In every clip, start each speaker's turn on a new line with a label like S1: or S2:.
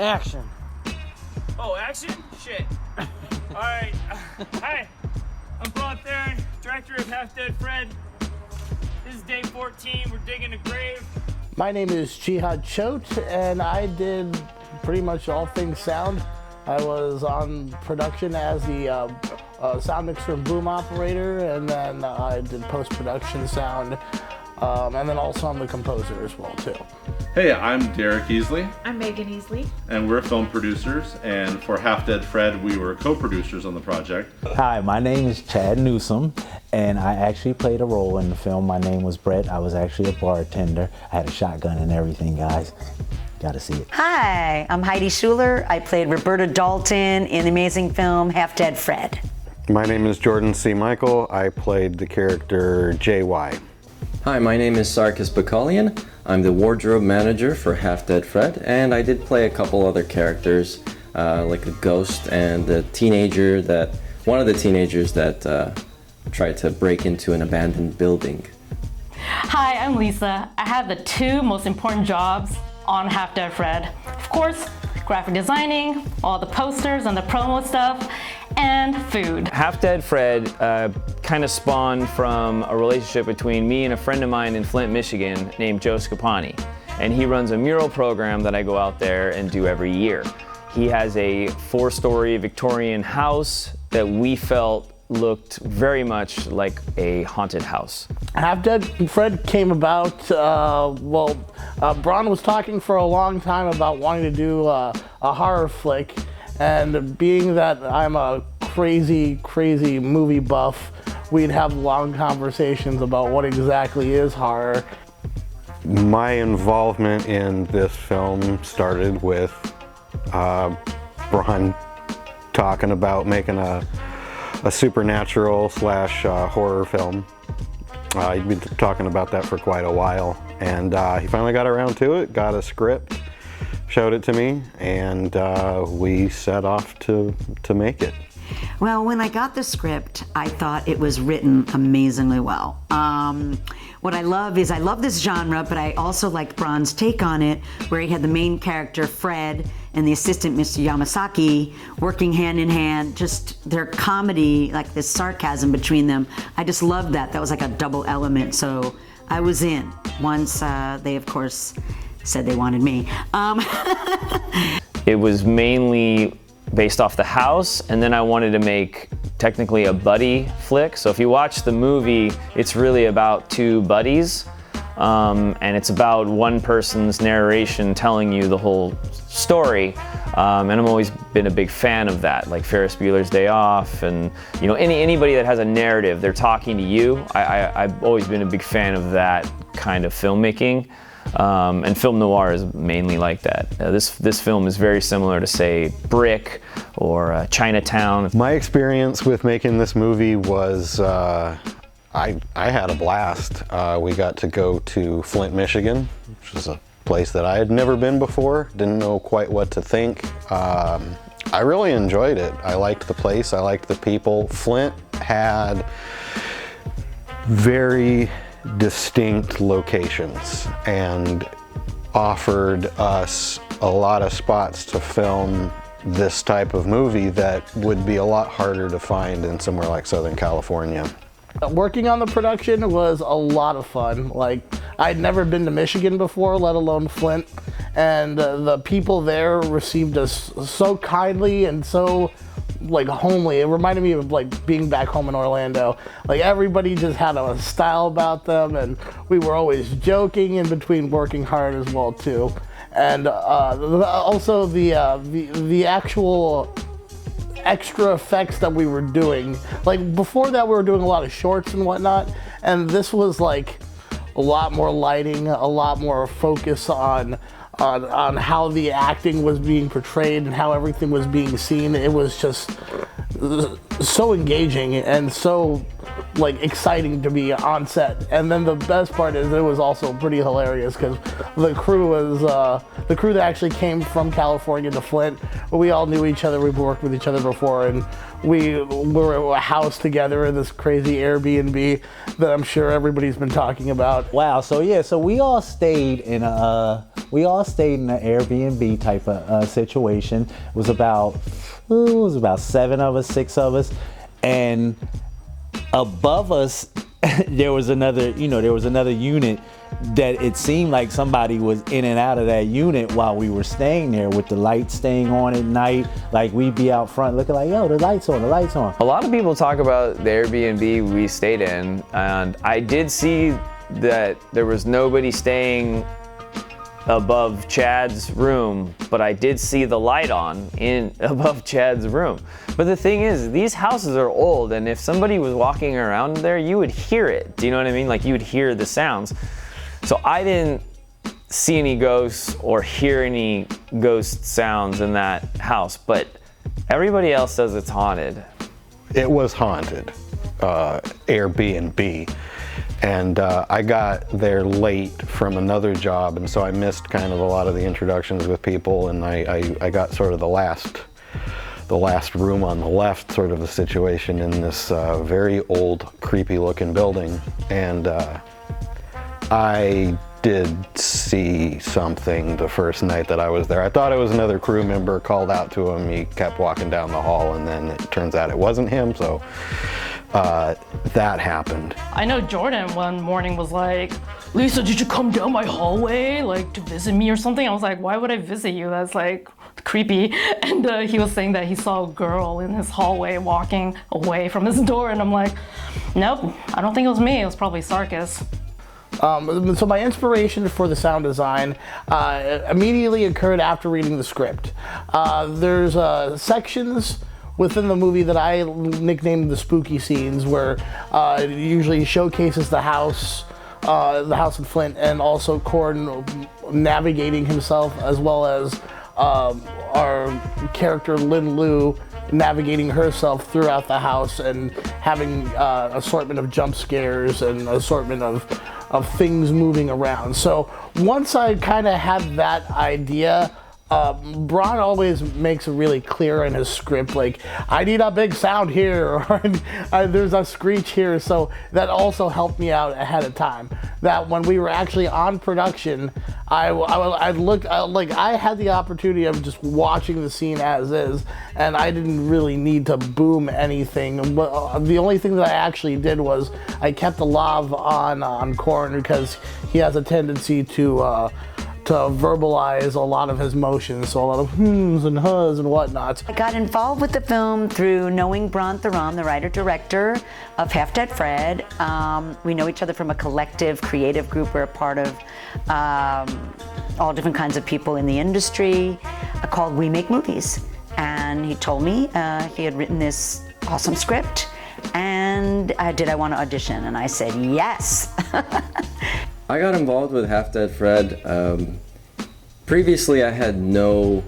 S1: Action.
S2: Oh, action? Shit. Alright. Hi, I'm Bob Theron, director of Half Dead Fred. This is day 14. We're digging a grave.
S3: My name is Jihad Choate, and I did pretty much all things sound. I was on production as the sound mixer and boom operator, and then I did post-production sound, and then also I'm the composer as well, too.
S4: Hey, I'm Derek Easley.
S5: I'm Megan Easley.
S4: And we're film producers, and for Half Dead Fred, we were co-producers on the project.
S6: Hi, my name is Chad Newsom, and I actually played a role in the film. My name was Brett. I was actually a bartender. I had a shotgun and everything, guys. Gotta see it.
S7: Hi, I'm Heidi Schuler. I played Roberta Dalton in the amazing film Half Dead Fred.
S8: My name is Jordan C. Michael. I played the character J.Y.
S9: Hi, my name is Sarkis Bakalian. I'm the wardrobe manager for Half Dead Fred, and I did play a couple other characters, like a ghost and one of the teenagers that tried to break into an abandoned building.
S10: Hi, I'm Lisa. I have the two most important jobs on Half Dead Fred. Of course, graphic designing, all the posters and the promo stuff, and food.
S2: Half Dead Fred kind of spawned from a relationship between me and a friend of mine in Flint, Michigan named Joe Scapani. And he runs a mural program that I go out there and do every year. He has a 4-story Victorian house that we felt looked very much like a haunted house.
S3: Half Dead Fred came about, Braun was talking for a long time about wanting to do a horror flick, and being that I'm a crazy movie buff, we'd have long conversations about what exactly is horror.
S8: My involvement in this film started with Braun talking about making a supernatural / horror film. He'd been talking about that for quite a while, and he finally got around to it, got a script, showed it to me, and we set off to make it.
S7: Well, when I got the script, I thought it was written amazingly well. What I love this genre, but I also liked Braun's take on it, where he had the main character, Fred, and the assistant, Mr. Yamasaki, working hand in hand, just their comedy, like this sarcasm between them. I just loved that. That was like a double element, so I was in. Once they, of course, said they wanted me.
S2: It was mainly based off the house, and then I wanted to make technically a buddy flick. So if you watch the movie, it's really about two buddies, and it's about one person's narration telling you the whole story. And I've always been a big fan of that, like Ferris Bueller's Day Off, and anybody that has a narrative, they're talking to you. I've always been a big fan of that kind of filmmaking. And film noir is mainly like that. This film is very similar to, say, Brick or Chinatown.
S8: My experience with making this movie was I had a blast. We got to go to Flint, Michigan, which is a place that I had never been before, didn't know quite what to think. I really enjoyed it. I liked the place, I liked the people. Flint had very distinct locations and offered us a lot of spots to film this type of movie that would be a lot harder to find in somewhere like Southern California.
S3: Working on the production was a lot of fun. Like, I'd never been to Michigan before, let alone Flint, and the people there received us so kindly and so homely. It reminded me of being back home in Orlando. Everybody just had a style about them, and we were always joking in between working hard as well too. And also the actual extra effects that we were doing. Before that, we were doing a lot of shorts and whatnot, and this was a lot more lighting, a lot more focus on how the acting was being portrayed and how everything was being seen. It was just so engaging and so like exciting to be on set. And then the best part is it was also pretty hilarious because the crew was the crew that actually came from California to Flint. We all knew each other. We've worked with each other before, and we were a house together in this crazy Airbnb that I'm sure everybody's been talking about.
S6: Wow. So yeah. So we all stayed in an Airbnb type of situation. It was about 7 of us, 6 of us, and above us there was another unit that it seemed like somebody was in and out of that unit while we were staying there, with the lights staying on at night. Like, we'd be out front looking like, yo, the lights on.
S2: A lot of people talk about the Airbnb we stayed in, and I did see that there was nobody staying above Chad's room, but I did see the light on above Chad's room. But the thing is, these houses are old, and if somebody was walking around there, you would hear it. Do you know what I mean? Like, you would hear the sounds. So I didn't see any ghosts or hear any ghost sounds in that house, but everybody else says it's haunted.
S8: It was haunted, Airbnb. And I got there late from another job, and so I missed kind of a lot of the introductions with people, and I got sort of the last room on the left sort of a situation in this very old, creepy looking building. And I did see something the first night that I was there. I thought it was another crew member, called out to him. He kept walking down the hall, and then it turns out it wasn't him, so that happened.
S10: I know Jordan one morning was like, Lisa, did you come down my hallway like to visit me or something? I was like, why would I visit you? That's like creepy. And he was saying that he saw a girl in his hallway walking away from his door, and I'm like, nope, I don't think it was me. It was probably Sarkis.
S3: So my inspiration for the sound design immediately occurred after reading the script. There's sections within the movie that I nicknamed the spooky scenes, where it usually showcases the house in Flint, and also Corn navigating himself, as well as our character Lin Lu navigating herself throughout the house and having assortment of jump scares and assortment of things moving around. So once I kind of had that idea, Bron always makes it really clear in his script, like, I need a big sound here, or there's a screech here. So that also helped me out ahead of time. That when we were actually on production, I had the opportunity of just watching the scene as is, and I didn't really need to boom anything. The only thing that I actually did was I kept the lav on Corn, because he has a tendency to verbalize a lot of his motions, so a lot of hms and hus and whatnot.
S7: I got involved with the film through knowing Bron Theron, the writer-director of Half Dead Fred. We know each other from a collective creative group. We're a part of all different kinds of people in the industry called We Make Movies. And he told me he had written this awesome script, and did I want to audition? And I said yes.
S9: I got involved with Half Dead Fred. Previously, I had no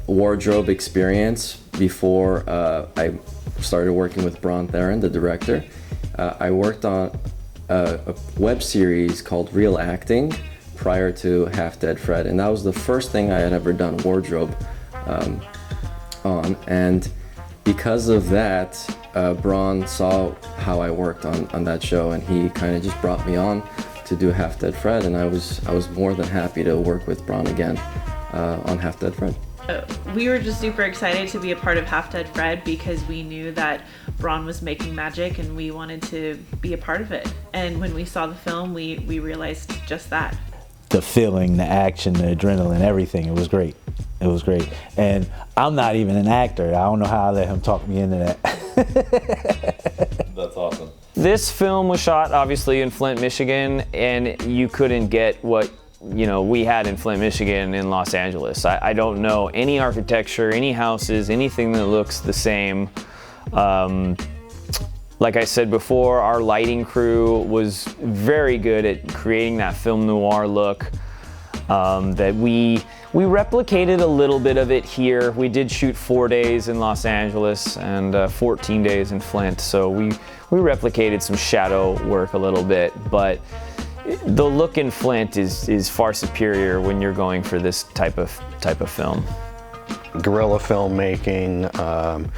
S9: wardrobe experience before I started working with Bron Theron, the director. I worked on a web series called Real Acting prior to Half Dead Fred, and that was the first thing I had ever done wardrobe on. And because of that, Bron saw how I worked on that show, and he kind of just brought me on to do Half Dead Fred, and I was more than happy to work with Bron again on Half Dead Fred.
S1: We were just super excited to be a part of Half Dead Fred, because we knew that Bron was making magic and we wanted to be a part of it. And when we saw the film, we realized just that.
S6: The feeling, the action, the adrenaline, everything, it was great. It was great. And I'm not even an actor. I don't know how I let him talk me into that.
S9: That's awesome.
S2: This film was shot obviously in Flint, Michigan, and you couldn't get what we had in Flint, Michigan in Los Angeles. I don't know any architecture, any houses, anything that looks the same. Like I said before, our lighting crew was very good at creating that film noir look that we We replicated a little bit of it here. We did shoot 4 days in Los Angeles and 14 days in Flint, so we replicated some shadow work a little bit, but the look in Flint is far superior when you're going for this type of film.
S8: Guerrilla filmmaking.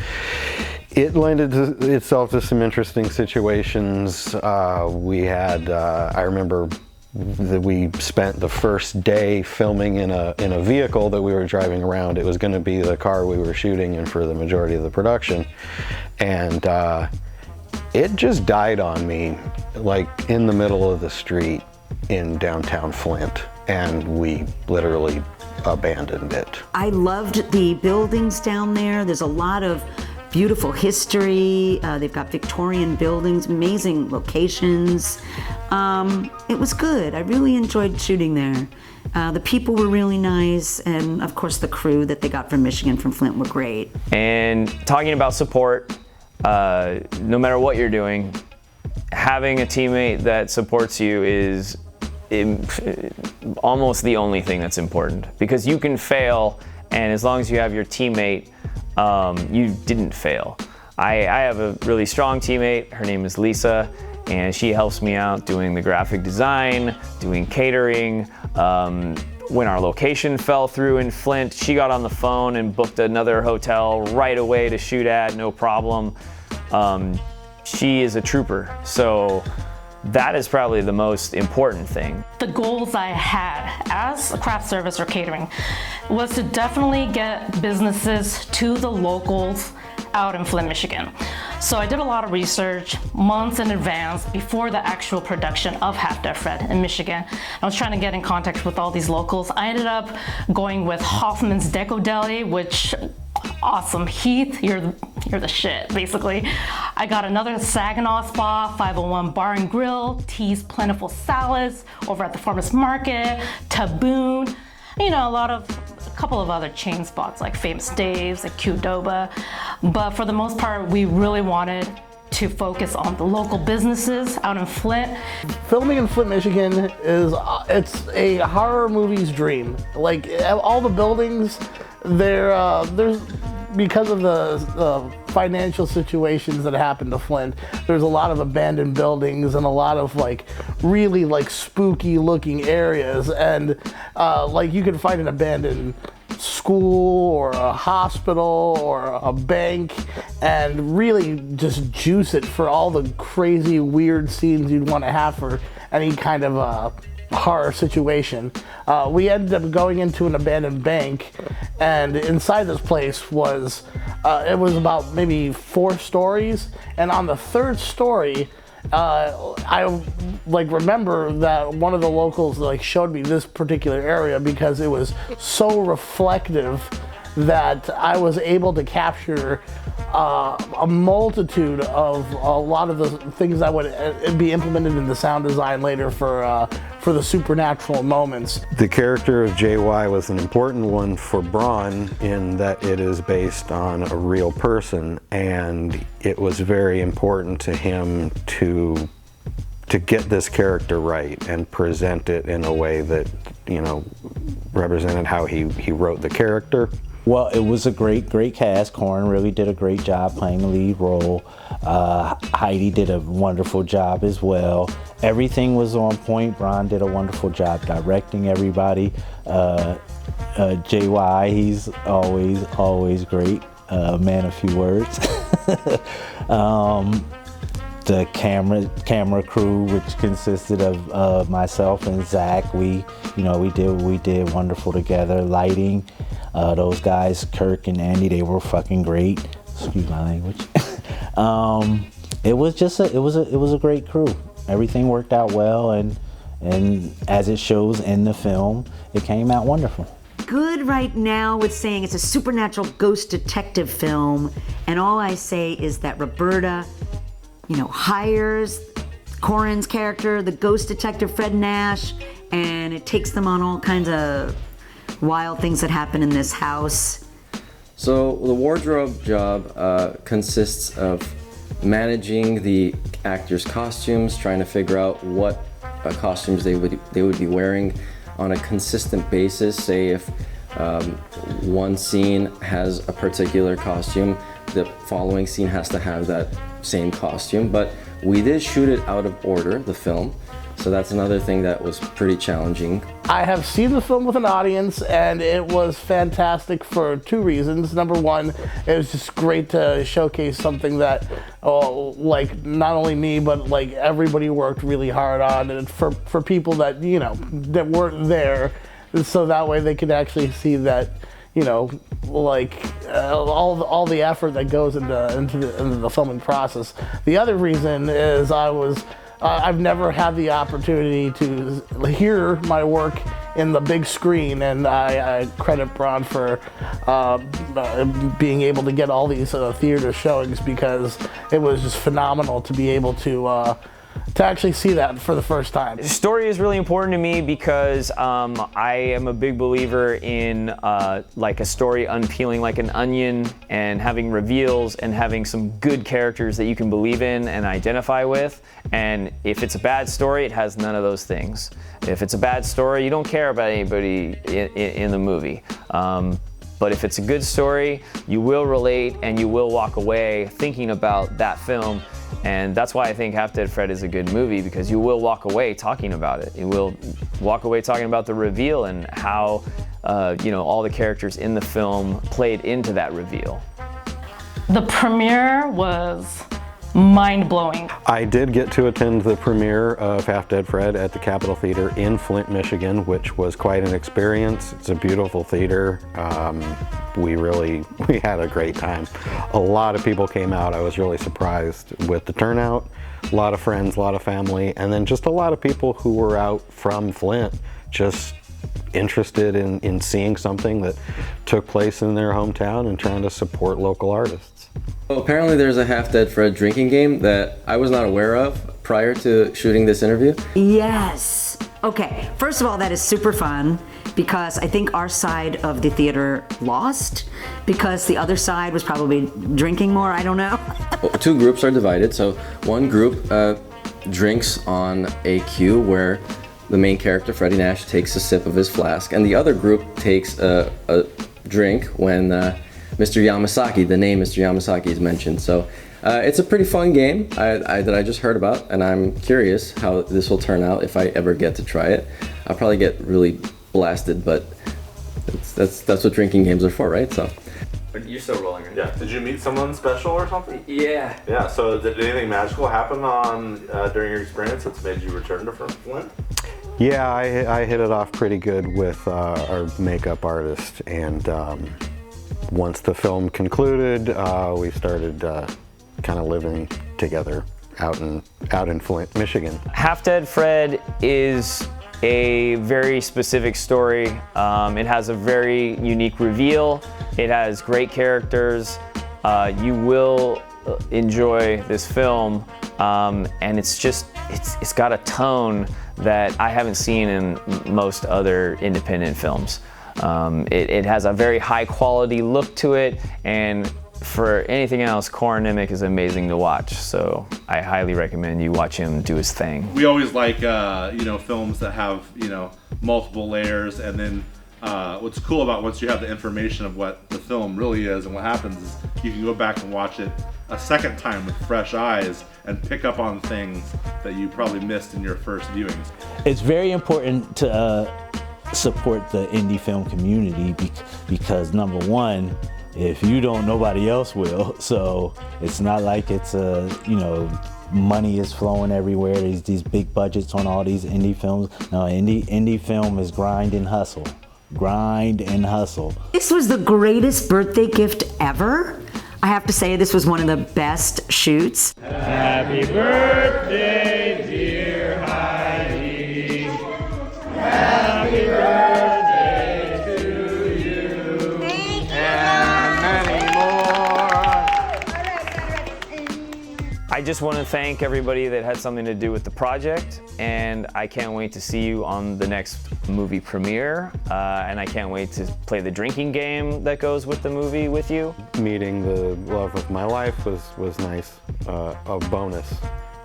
S8: It lended itself to some interesting situations. We had, I remember that we spent the first day filming in a vehicle that we were driving around. It was going to be the car we were shooting in for the majority of the production, and it just died on me, like in the middle of the street in downtown Flint, and we literally abandoned it.
S7: I loved the buildings down there. There's a lot of beautiful history. They've got Victorian buildings, amazing locations. It was good. I really enjoyed shooting there. The people were really nice, and of course the crew that they got from Michigan, from Flint, were great.
S2: And talking about support, no matter what you're doing, having a teammate that supports you is almost the only thing that's important, because you can fail, and as long as you have your teammate, you didn't fail. I have a really strong teammate. Her name is Lisa, and she helps me out doing the graphic design, doing catering. When our location fell through in Flint, she got on the phone and booked another hotel right away to shoot at, no problem. She is a trooper, so that is probably the most important thing.
S10: The goals I had as a craft service or catering was to definitely get businesses to the locals out in Flint, Michigan. So I did a lot of research months in advance before the actual production of Half Dead Fred in Michigan. I was trying to get in contact with all these locals. I ended up going with Hoffman's Deco Deli, which awesome. Heath, you're the shit, basically. I got another Saginaw Spa, 501 Bar and Grill, T's Plentiful Salads over at the Farmers Market, Taboon, a couple of other chain spots like Famous Dave's, like Qdoba. But for the most part, we really wanted to focus on the local businesses out in Flint.
S3: Filming in Flint, Michigan it's a horror movie's dream. Like all the buildings, there's because of the financial situations that happened to Flint, there's a lot of abandoned buildings and a lot of really spooky looking areas, and you can find an abandoned school or a hospital or a bank and really just juice it for all the crazy weird scenes you'd want to have for any kind of horror situation. We ended up going into an abandoned bank, and inside this place was it was about maybe 4 stories, and on the 3rd story I remember that one of the locals showed me this particular area because it was so reflective that I was able to capture a multitude of a lot of the things that would be implemented in the sound design later for the supernatural moments.
S8: The character of JY was an important one for Braun in that it is based on a real person, and it was very important to him to get this character right and present it in a way that represented how he wrote the character.
S6: Well, it was a great cast. Corin really did a great job playing the lead role. Heidi did a wonderful job as well. Everything was on point. Braun did a wonderful job directing everybody. JY, he's always great. Man of few words. The camera crew, which consisted of myself and Zach, we did wonderful together. Lighting, those guys, Kirk and Andy, they were fucking great. Excuse my language. It was a great crew. Everything worked out well, and as it shows in the film, it came out wonderful.
S7: Good right now with saying it's a supernatural ghost detective film, and all I say is that Roberta hires Corin's character, the ghost detective Fred Nash, and it takes them on all kinds of wild things that happen in this house.
S9: So the wardrobe job consists of managing the actors' costumes, trying to figure out what costumes they would be wearing on a consistent basis. Say if One scene has a particular costume, the following scene has to have that same costume, but we did shoot it out of order, the film, so that's another thing that was pretty challenging.
S3: I have seen the film with an audience, and it was fantastic for two reasons. Number one, it was just great to showcase something that, like, not only me, but like everybody worked really hard on, and for people that, you know, that weren't there, so that way they could actually see that, you know, like all the effort that goes into the filming process. The other reason is I've never had the opportunity to hear my work in the big screen, and I credit Bron for being able to get all these theater showings, because it was just phenomenal to be able to actually see that for the first time.
S2: Story is really important to me because I am a big believer in like a story unpeeling like an onion, and having reveals and having some good characters that you can believe in and identify with. And if it's a bad story, it has none of those things. If it's a bad story, you don't care about anybody in the movie. But if it's a good story, you will relate and you will walk away thinking about that film. And that's why I think Half Dead Fred is a good movie, because you will walk away talking about it. You will walk away talking about the reveal and how you know, all the characters in the film played into that reveal.
S10: The premiere was mind-blowing.
S8: I did get to attend the premiere of Half Dead Fred at the Capitol Theater in Flint, Michigan, which was quite an experience. It's a beautiful theater. We had a great time. A lot of people came out. I was really surprised with the turnout. A lot of friends, a lot of family, and then just a lot of people who were out from Flint, just interested in seeing something that took place in their hometown and trying to support local artists.
S9: Well, apparently there's a Half Dead Fred drinking game that I was not aware of prior to shooting this interview.
S7: Yes. Okay, first of all, that is super fun, because I think our side of the theater lost because the other side was probably drinking more, I don't know.
S9: Well, two groups are divided, so one group drinks on a cue where the main character, Freddie Nash, takes a sip of his flask, and the other group takes a drink when Mr. Yamasaki, the name Mr. Yamasaki, is mentioned. So it's a pretty fun game that I just heard about, and I'm curious how this will turn out if I ever get to try it. I'll probably get really blasted, but that's what drinking games are for, right? So.
S5: But you're still rolling, right?
S11: Yeah. Did you meet someone special or something?
S5: Yeah.
S11: Yeah. So did anything magical happen during your experience that's made you return to Flint?
S8: Yeah, I hit it off pretty good with our makeup artist, and once the film concluded, we started kind of living together out in Flint, Michigan.
S2: Half Dead Fred is a very specific story. It has a very unique reveal. It has great characters. You will enjoy this film, and it's got a tone that I haven't seen in most other independent films. It has a very high quality look to it, and for anything else, Corin Nemec is amazing to watch, so I highly recommend you watch him do his thing.
S4: We always like films that have multiple layers, and then what's cool about once you have the information of what the film really is and what happens is you can go back and watch it a second time with fresh eyes and pick up on things that you probably missed in your first viewings.
S6: It's very important to support the indie film community because number one, if you don't, nobody else will. So it's not like it's money is flowing everywhere. There's these big budgets on all these indie films. No, indie film is grind and hustle. Grind and hustle.
S7: This was the greatest birthday gift ever. I have to say, this was one of the best shoots.
S12: Happy birthday, dear Heidi. Happy birthday to you.
S3: And many more.
S2: I just want to thank everybody that had something to do with the project, and I can't wait to see you on the next movie premiere, and I can't wait to play the drinking game that goes with the movie with you.
S8: Meeting the love of my life was nice, a bonus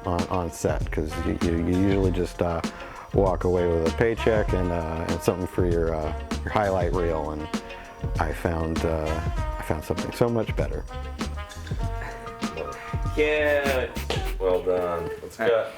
S8: on set, because you usually just walk away with a paycheck and something for your highlight reel, and I found something so much better.
S11: Yeah. Well done. Let's go.